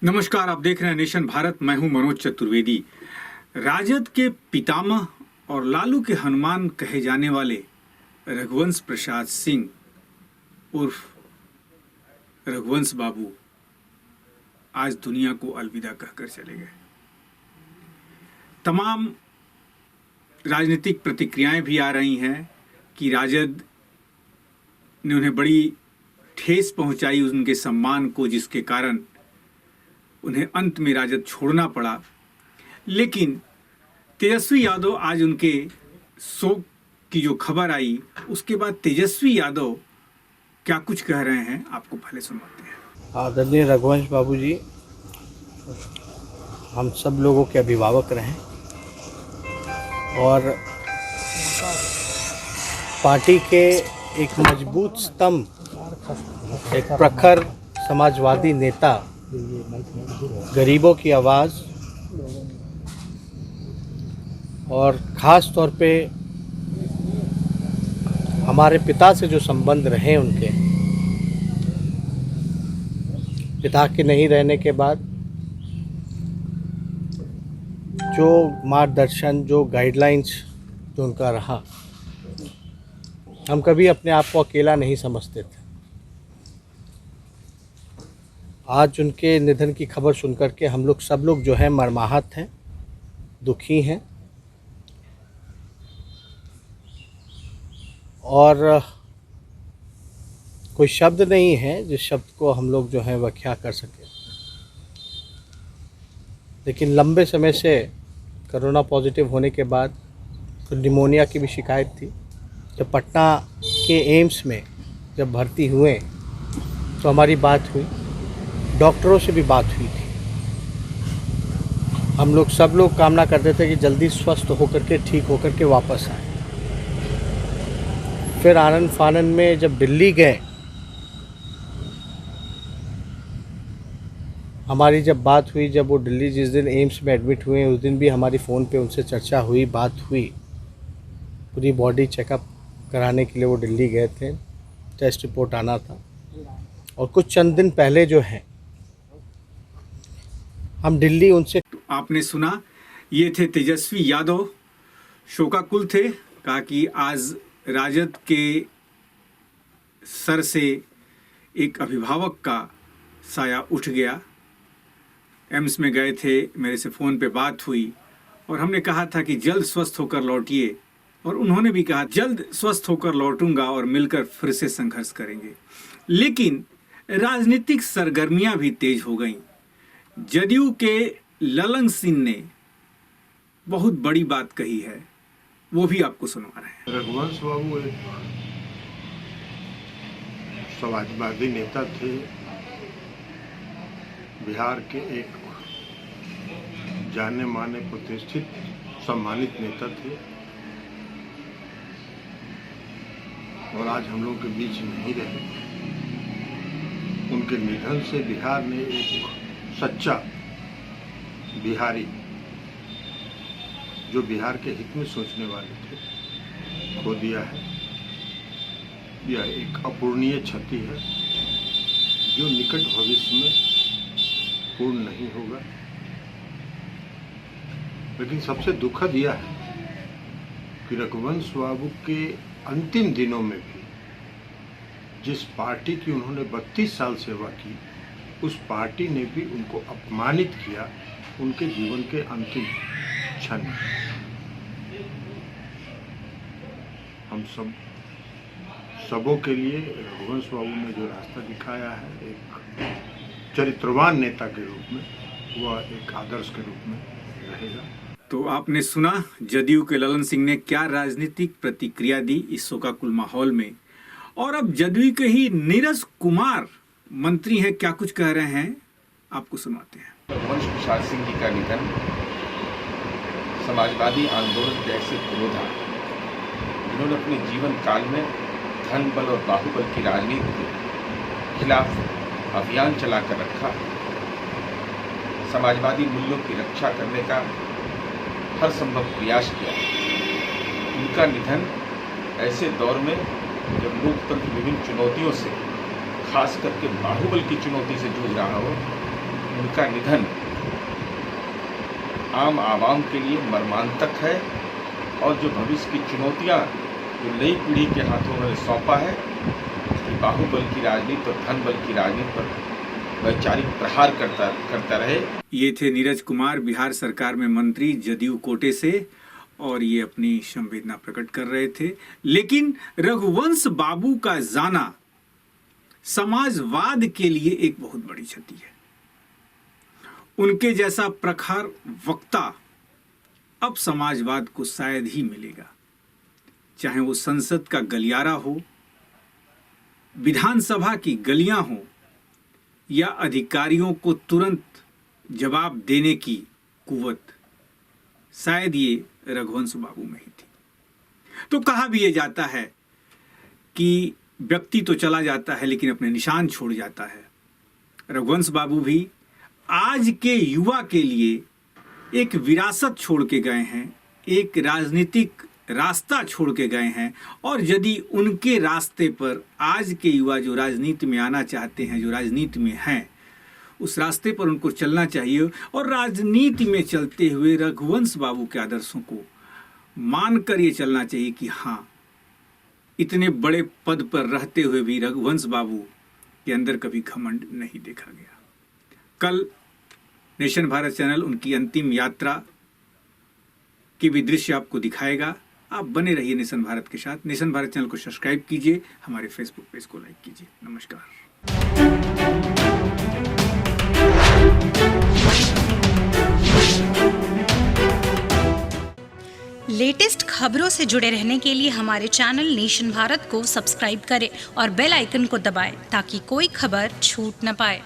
नमस्कार, आप देख रहे हैं नेशन भारत। मैं हूं मनोज चतुर्वेदी। राजद के पितामह और लालू के हनुमान कहे जाने वाले रघुवंश प्रसाद सिंह उर्फ रघुवंश बाबू आज दुनिया को अलविदा कहकर चले गए। तमाम राजनीतिक प्रतिक्रियाएं भी आ रही हैं कि राजद ने उन्हें बड़ी ठेस पहुंचाई उनके सम्मान को, जिसके कारण उन्हें अंत में राजद छोड़ना पड़ा। लेकिन तेजस्वी यादव आज उनके शोक की जो खबर आई, उसके बाद तेजस्वी यादव क्या कुछ कह रहे हैं आपको पहले सुनवाते हैं। आदरणीय रघुवंश बाबू जी हम सब लोगों के अभिभावक रहे और पार्टी के एक मजबूत स्तंभ, एक प्रखर समाजवादी नेता, गरीबों की आवाज़ और ख़ास तौर पे हमारे पिता से जो संबंध रहे, उनके पिता के नहीं रहने के बाद जो मार्गदर्शन, जो गाइडलाइंस जो उनका रहा, हम कभी अपने आप को अकेला नहीं समझते थे। आज उनके निधन की खबर सुनकर के हम लोग सब लोग जो है मर्माहत हैं, दुखी हैं और कोई शब्द नहीं है जिस शब्द को हम लोग जो है व्याख्या कर सकें। लेकिन लंबे समय से कोरोना पॉजिटिव होने के बाद तो निमोनिया की भी शिकायत थी। जब पटना के एम्स में जब भर्ती हुए तो हमारी बात हुई, डॉक्टरों से भी बात हुई थी। हम लोग सब लोग कामना करते थे कि जल्दी स्वस्थ होकर के, ठीक होकर के वापस आए। फिर आनन फानन में जब दिल्ली गए, हमारी जब बात हुई, जब वो दिल्ली जिस दिन एम्स में एडमिट हुए उस दिन भी हमारी फ़ोन पे उनसे चर्चा हुई, बात हुई। पूरी बॉडी चेकअप कराने के लिए वो दिल्ली गए थे, टेस्ट रिपोर्ट आना था। और कुछ चंद दिन पहले जो है हम दिल्ली उनसे, आपने सुना, ये थे तेजस्वी यादव। शोकाकुल थे। कहा कि आज राजद के सर से एक अभिभावक का साया उठ गया। एम्स में गए थे, मेरे से फ़ोन पे बात हुई और हमने कहा था कि जल्द स्वस्थ होकर लौटिए, और उन्होंने भी कहा जल्द स्वस्थ होकर लौटूंगा और मिलकर फिर से संघर्ष करेंगे। लेकिन राजनीतिक सरगर्मियां भी तेज हो गईं। जदयू के ललन सिंह ने बहुत बड़ी बात कही है, वो भी आपको सुनवा रहे हैं। रघुवंश बाबू एक समाजवादी नेता थे, बिहार के एक जाने माने प्रतिष्ठित सम्मानित नेता थे और आज हम लोग के बीच नहीं रहे। उनके निधन से बिहार ने एक सच्चा बिहारी, जो बिहार के हित में सोचने वाले थे, खो दिया है। यह एक अपूरणीय क्षति है जो निकट भविष्य में पूर्ण नहीं होगा। लेकिन सबसे दुखद यह है कि रघुवंश बाबू के अंतिम दिनों में भी जिस पार्टी की उन्होंने 32 साल सेवा की, उस पार्टी ने भी उनको अपमानित किया उनके जीवन के अंतिम क्षण। हम सबों के लिए रघुवंश बाबू ने जो रास्ता दिखाया है, एक चरित्रवान नेता के रूप में, वह एक आदर्श के रूप में रहेगा। तो आपने सुना जदयू के ललन सिंह ने क्या राजनीतिक प्रतिक्रिया दी इस शोकाकुल माहौल में। और अब जदयू के ही नीरज कुमार मंत्री हैं, क्या कुछ कह रहे हैं आपको सुनाते हैं। रघुवंश प्रसाद सिंह जी का निधन समाजवादी आंदोलन के ऐसे पुरोधा, जिन्होंने अपने जीवन काल में धन बल और बाहुबल की राजनीति के खिलाफ अभियान चलाकर रखा, समाजवादी मूल्यों की रक्षा करने का हर संभव प्रयास किया। उनका निधन ऐसे दौर में जब लोकतंत्र विभिन्न चुनौतियों से, खास करके बाहुबल की चुनौती से जूझ रहा हो, उनका निधन आम आवाम के लिए मर्मांतक है और जो भविष्य की चुनौतियां जो नई पीढ़ी के हाथों में सौंपा है कि बाहुबल की राजनीति और धन बल की राजनीति पर वैचारिक प्रहार करता रहे। ये थे नीरज कुमार, बिहार सरकार में मंत्री, जदयू कोटे से, और ये अपनी संवेदना प्रकट कर रहे थे। लेकिन रघुवंश बाबू का जाना समाजवाद के लिए एक बहुत बड़ी क्षति है। उनके जैसा प्रखर वक्ता अब समाजवाद को शायद ही मिलेगा, चाहे वो संसद का गलियारा हो, विधानसभा की गलियां हो, या अधिकारियों को तुरंत जवाब देने की कुवत, शायद ये रघुवंश बाबू में ही थी। तो कहा भी ये जाता है कि व्यक्ति तो चला जाता है लेकिन अपने निशान छोड़ जाता है। रघुवंश बाबू भी आज के युवा के लिए एक विरासत छोड़ के गए हैं, एक राजनीतिक रास्ता छोड़ के गए हैं, और यदि उनके रास्ते पर आज के युवा जो राजनीति में आना चाहते हैं, जो राजनीति में हैं, उस रास्ते पर उनको चलना चाहिए। और राजनीति में चलते हुए रघुवंश बाबू के आदर्शों को मानकर ये चलना चाहिए कि हाँ, इतने बड़े पद पर रहते हुए भी रघुवंश बाबू के अंदर कभी घमंड नहीं देखा गया। कल नेशन भारत चैनल उनकी अंतिम यात्रा की भी दृश्य आपको दिखाएगा। आप बने रहिए नेशन भारत के साथ। नेशन भारत चैनल को सब्सक्राइब कीजिए, हमारे फेसबुक पेज को लाइक कीजिए। नमस्कार। लेटेस्ट खबरों से जुड़े रहने के लिए हमारे चैनल नेशन भारत को सब्सक्राइब करें और बेल आइकन को दबाएं ताकि कोई खबर छूट न पाए।